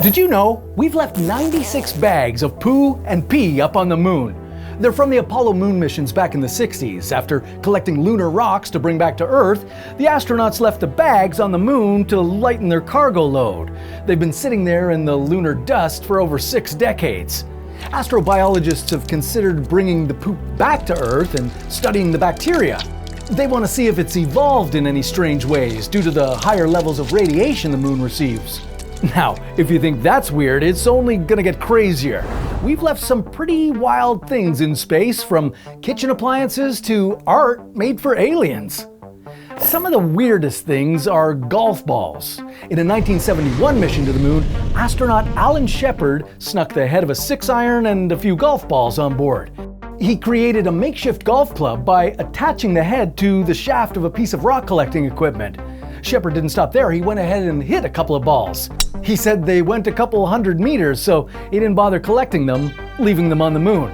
Did you know we've left 96 bags of poo and pee up on the moon? They're from the Apollo moon missions back in the 60s. After collecting lunar rocks to bring back to Earth, the astronauts left the bags on the moon to lighten their cargo load. They've been sitting there in the lunar dust for over 6 decades. Astrobiologists have considered bringing the poop back to Earth and studying the bacteria. They want to see if it's evolved in any strange ways due to the higher levels of radiation the moon receives. Now, if you think that's weird, it's only gonna get crazier. We've left some pretty wild things in space, from kitchen appliances to art made for aliens. Some of the weirdest things are golf balls. In a 1971 mission to the moon, astronaut Alan Shepard snuck the head of a 6-iron and a few golf balls on board. He created a makeshift golf club by attaching the head to the shaft of a piece of rock collecting equipment. Shepard didn't stop there. He went ahead and hit a couple of balls. He said they went a couple hundred meters, so he didn't bother collecting them, leaving them on the moon.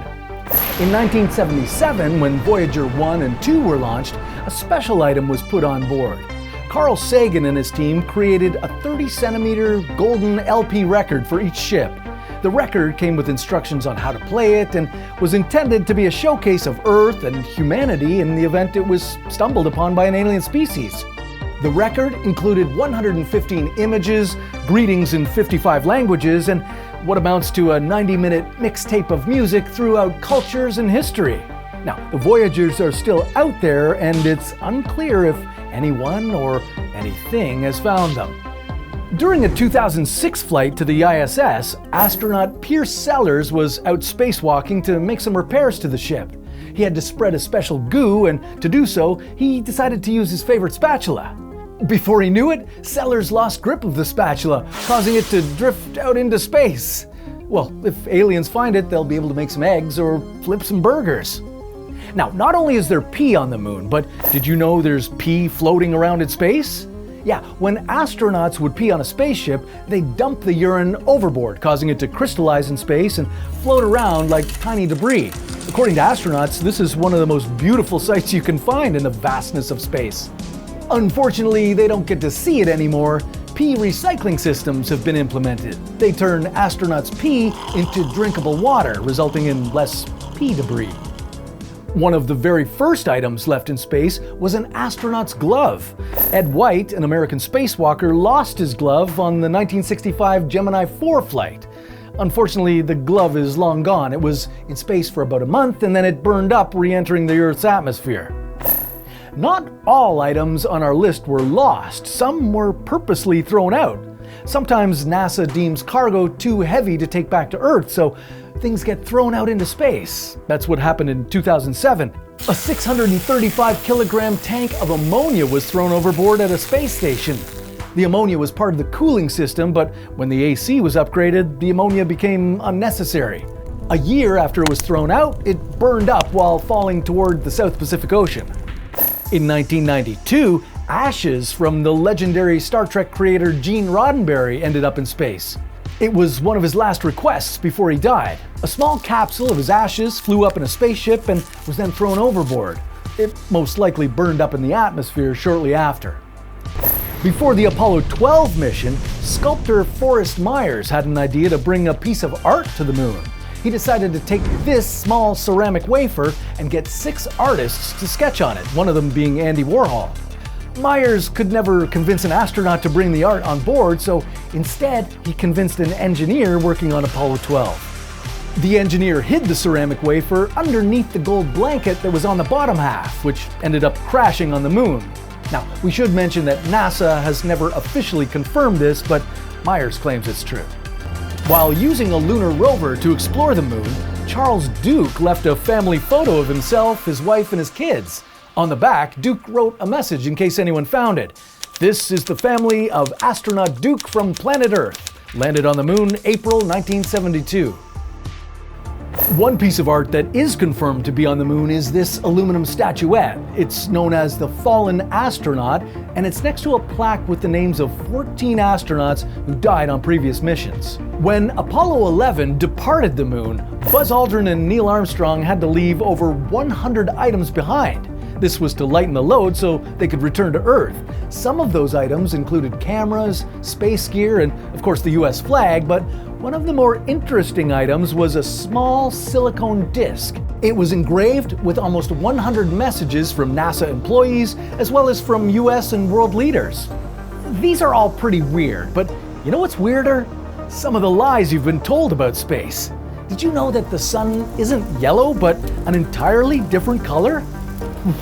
In 1977, when Voyager 1 and 2 were launched, a special item was put on board. Carl Sagan and his team created a 30-centimeter golden LP record for each ship. The record came with instructions on how to play it and was intended to be a showcase of Earth and humanity in the event it was stumbled upon by an alien species. The record included 115 images, greetings in 55 languages, and what amounts to a 90-minute mixtape of music throughout cultures and history. Now, the Voyagers are still out there, and it's unclear if anyone or anything has found them. During a 2006 flight to the ISS, astronaut Pierce Sellers was out spacewalking to make some repairs to the ship. He had to spread a special goo, and to do so, he decided to use his favorite spatula. Before he knew it, Sellers lost grip of the spatula, causing it to drift out into space. Well, if aliens find it, they'll be able to make some eggs or flip some burgers. Now, not only is there pee on the moon, but did you know there's pee floating around in space? Yeah, when astronauts would pee on a spaceship, they'd dump the urine overboard, causing it to crystallize in space and float around like tiny debris. According to astronauts, this is one of the most beautiful sights you can find in the vastness of space. Unfortunately, they don't get to see it anymore. Pee recycling systems have been implemented. They turn astronauts' pee into drinkable water, resulting in less pee debris. One of the very first items left in space was an astronaut's glove. Ed White, an American spacewalker, lost his glove on the 1965 Gemini 4 flight. Unfortunately, the glove is long gone. It was in space for about a month, and then it burned up, re-entering the Earth's atmosphere. Not all items on our list were lost. Some were purposely thrown out. Sometimes NASA deems cargo too heavy to take back to Earth, so things get thrown out into space. That's what happened in 2007. A 635-kilogram tank of ammonia was thrown overboard at a space station. The ammonia was part of the cooling system, but when the AC was upgraded, the ammonia became unnecessary. A year after it was thrown out, it burned up while falling toward the South Pacific Ocean. In 1992, ashes from the legendary Star Trek creator Gene Roddenberry ended up in space. It was one of his last requests before he died. A small capsule of his ashes flew up in a spaceship and was then thrown overboard. It most likely burned up in the atmosphere shortly after. Before the Apollo 12 mission, sculptor Forrest Myers had an idea to bring a piece of art to the moon. He decided to take this small ceramic wafer and get 6 artists to sketch on it, one of them being Andy Warhol. Myers could never convince an astronaut to bring the art on board, so instead he convinced an engineer working on Apollo 12. The engineer hid the ceramic wafer underneath the gold blanket that was on the bottom half, which ended up crashing on the moon. Now, we should mention that NASA has never officially confirmed this, but Myers claims it's true. While using a lunar rover to explore the moon, Charles Duke left a family photo of himself, his wife, and his kids. On the back, Duke wrote a message in case anyone found it. "This is the family of astronaut Duke from planet Earth. Landed on the moon April 1972. One piece of art that is confirmed to be on the moon is this aluminum statuette. It's known as the Fallen Astronaut, and it's next to a plaque with the names of 14 astronauts who died on previous missions. When Apollo 11 departed the moon, Buzz Aldrin and Neil Armstrong had to leave over 100 items behind. This was to lighten the load so they could return to Earth. Some of those items included cameras, space gear, and of course the US flag, but one of the more interesting items was a small silicone disc. It was engraved with almost 100 messages from NASA employees, as well as from US and world leaders. These are all pretty weird, but you know what's weirder? Some of the lies you've been told about space. Did you know that the sun isn't yellow, but an entirely different color?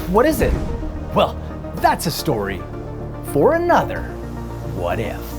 What is it? Well, that's a story for another What If.